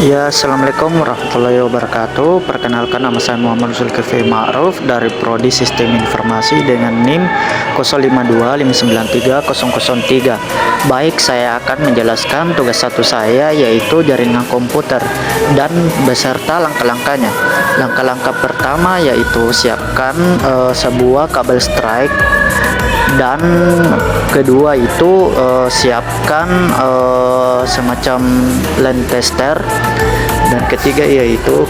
Ya, assalamualaikum warahmatullahi wabarakatuh. Perkenalkan, nama saya Muhammad Zulkifli Ma'ruf dari Prodi Sistem Informasi dengan NIM 0525930003. Baik, saya akan menjelaskan tugas satu saya, yaitu jaringan komputer dan beserta langkah-langkahnya. Langkah-langkah pertama yaitu siapkan sebuah kabel strike, dan kedua itu siapkan semacam LAN tester, dan ketiga yaitu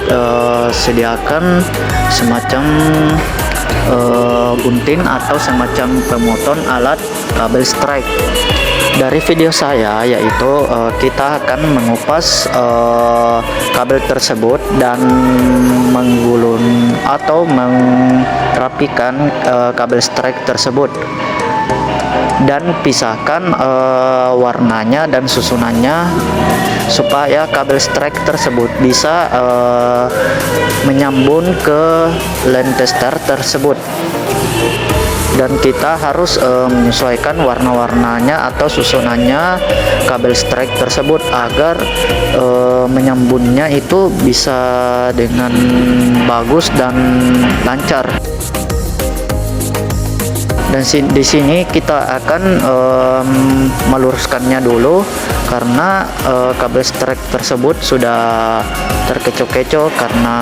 sediakan semacam gunting atau semacam pemoton alat kabel strike. Dari video saya yaitu kita akan mengupas kabel tersebut dan menggulung atau merapikan kabel strike tersebut, dan pisahkan warnanya dan susunannya supaya kabel strike tersebut bisa menyambung ke LAN tester tersebut. Dan kita harus menyesuaikan warna-warnanya atau susunannya kabel strike tersebut agar menyambungnya itu bisa dengan bagus dan lancar. Dan di sini kita akan meluruskannya dulu karena kabel strike tersebut sudah terkecoh-kecoh, karena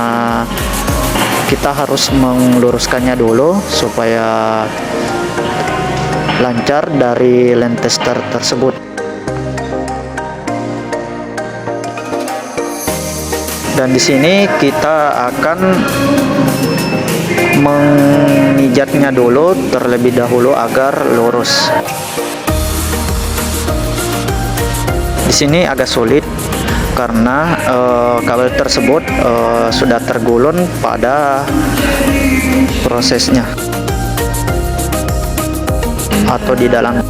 kita harus meluruskannya dulu supaya lancar dari LAN tester tersebut. Dan di sini kita akan memijatnya dulu terlebih dahulu agar lurus. Di sini agak sulit karena kabel tersebut sudah tergulung pada prosesnya atau di dalam.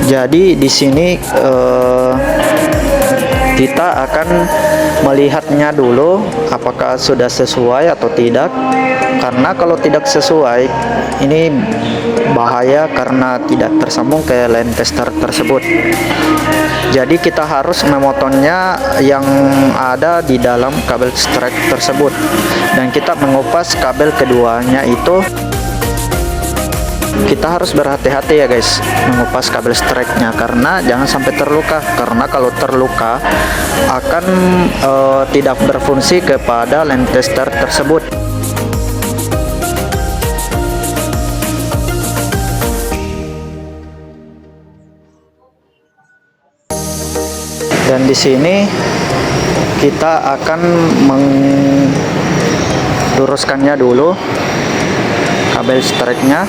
Jadi di sini kita akan melihatnya dulu apakah sudah sesuai atau tidak, karena kalau tidak sesuai ini bahaya karena tidak tersambung ke LAN tester tersebut. Jadi kita harus memotongnya yang ada di dalam kabel strike tersebut, dan kita mengupas kabel keduanya itu. Kita harus berhati-hati ya guys mengupas kabel strike-nya, karena jangan sampai terluka, karena kalau terluka akan tidak berfungsi kepada LAN tester tersebut. Dan di sini kita akan meluruskannya dulu kabel strike-nya.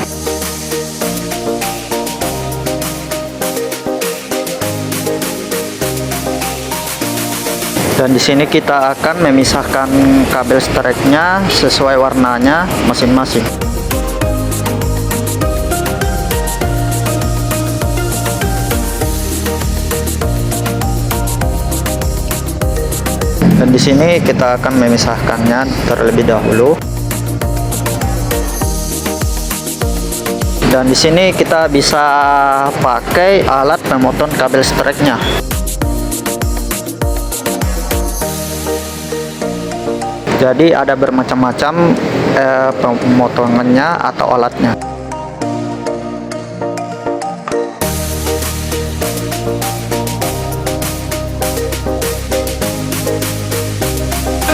Dan di sini kita akan memisahkan kabel strike-nya sesuai warnanya masing-masing. Dan di sini kita akan memisahkannya terlebih dahulu. Dan di sini kita bisa pakai alat pemotong kabel strike-nya. Jadi ada bermacam-macam pemotongannya atau alatnya.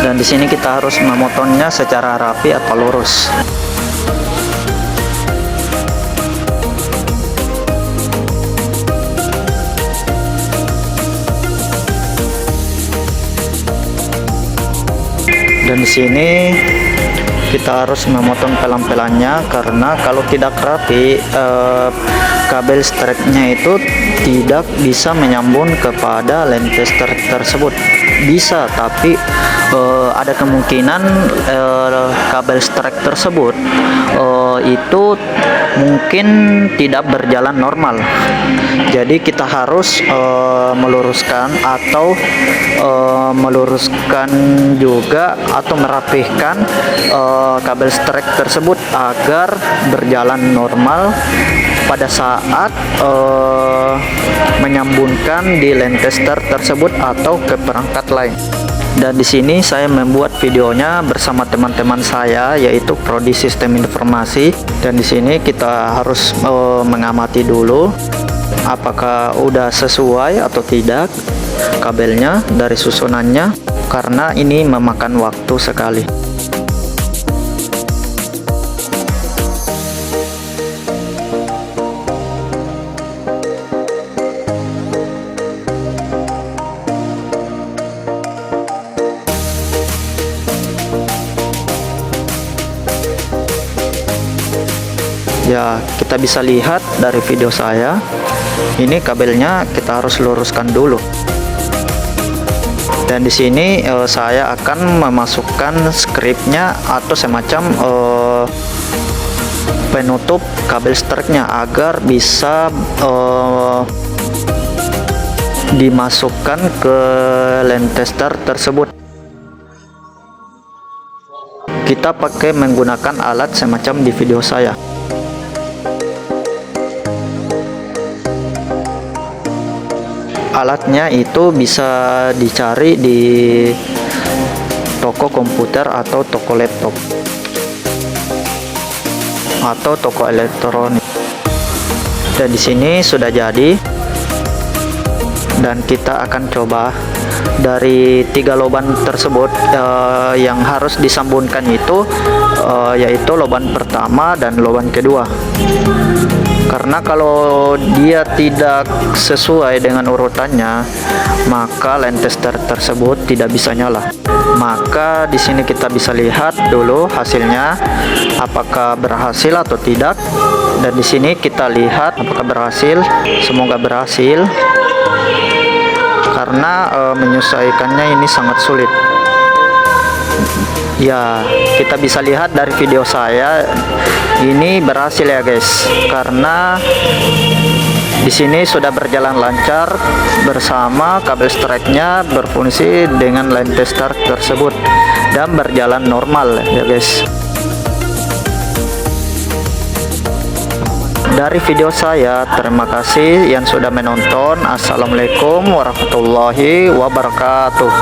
Dan di sini kita harus memotongnya secara rapi atau lurus. Dan di sini kita harus memotong pelan-pelannya, karena kalau tidak rapi kabel strike-nya itu tidak bisa menyambung kepada LAN tester tersebut. Bisa, tapi ada kemungkinan kabel strike tersebut itu mungkin tidak berjalan normal. Jadi kita harus meluruskan atau meluruskan juga atau merapihkan kabel strek tersebut agar berjalan normal pada saat menyambungkan di line tester tersebut atau ke perangkat lain. Dan di sini saya membuat videonya bersama teman-teman saya, yaitu Prodi Sistem Informasi. Dan di sini kita harus mengamati dulu apakah udah sesuai atau tidak kabelnya dari susunannya, karena ini memakan waktu sekali. Ya, kita bisa lihat dari video saya, ini kabelnya kita harus luruskan dulu. Dan di sini saya akan memasukkan skripnya atau semacam penutup kabel streknya agar bisa dimasukkan ke line tester tersebut. Kita pakai menggunakan alat semacam di video saya. Alatnya itu bisa dicari di toko komputer atau toko laptop atau toko elektronik. Dan di sini sudah jadi, dan kita akan coba dari 3 loban tersebut yang harus disambungkan itu yaitu loban pertama dan loban kedua. Karena kalau dia tidak sesuai dengan urutannya, maka line tester tersebut tidak bisa nyala. Maka di sini kita bisa lihat dulu hasilnya apakah berhasil atau tidak. Dan di sini kita lihat apakah berhasil. Semoga berhasil. Karena menyesuaikannya ini sangat sulit. Ya, kita bisa lihat dari video saya ini berhasil ya guys, karena di sini sudah berjalan lancar bersama kabel streknya berfungsi dengan line tester tersebut dan berjalan normal ya guys. Dari video saya, terima kasih yang sudah menonton. Assalamualaikum warahmatullahi wabarakatuh.